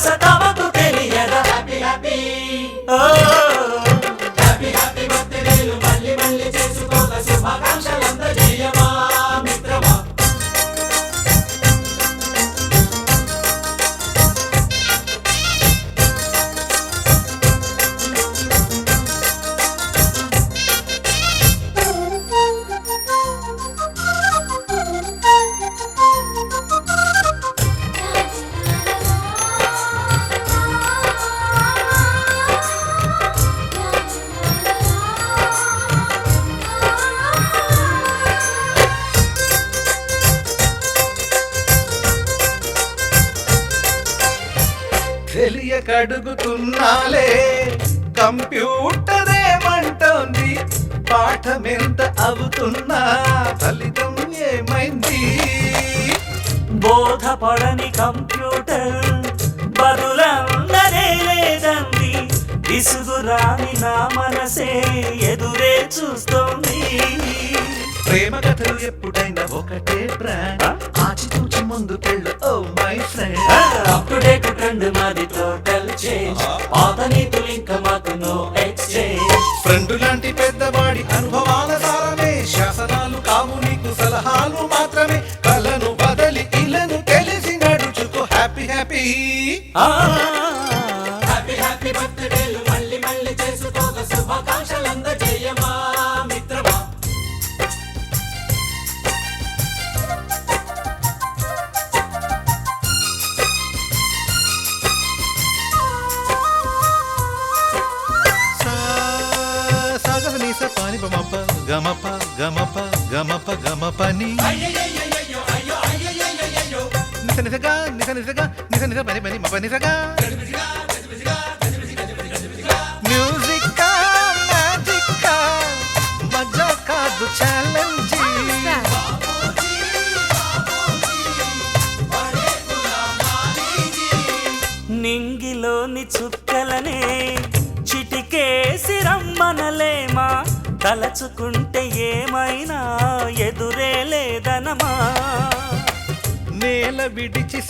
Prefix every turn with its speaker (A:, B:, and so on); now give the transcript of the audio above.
A: ఆశ తమకు తెలియదా happy happy happy happy బర్త్డేలు మళ్ళీ మళ్ళీ చేసుకోక శుభాకాంక్షలు అందజేయమా మిత్రమా
B: తెలియకడుగుతున్నాలే కంప్యూటర్ ఏమంటోంది పాఠమెంత అవుతున్నా ఫలితం ఏమైంది
A: బోధపడని కంప్యూటర్ బదులందరే లేదండి విసుగురాని నా మనసే ఎదురే చూస్తోంది
B: ప్రేమ కథలు ఎప్పుడైనా ఒకటే బ్రాండ్ ఆచితూచి ముందుకెళ్ళు oh my friend
A: up to date trend మాది టోటల్ చేంజ్ పాత నీతులు ఇంకా మాకు నో ఎక్స్చేంజ్
B: ఫ్రెండ్ లాంటి పెద్దవాడి అనుభవాల సారమే శాసనాలు కావు నీకు సలహాలు మాత్రమే కలను బదలి ఇలను తెలిసి నడుచుకో హ్యాపీ హ్యాపీ
A: హ్యాపీ హ్యాపీ బర్త్డేలు మళ్ళీ మళ్ళీ చేసుకోక శుభాకాంక్షలు అందజేయమా మిత్రమా
B: సాగనీస పాని బమప గమప గమప గమప గమపని నిస నిసగా నిస నిసగా నిస నిస పని పని మప నిసగా మ్యూజిక్ మ్యాజిక్ మజా కాదు ఛాలెంజ్
A: నింగిలోని చుక్కలనే చిటికేసి రమ్మనలేమా తలచుకుంటే ఏమైనా ఎదురే లేదనమా
B: నేల విడిచి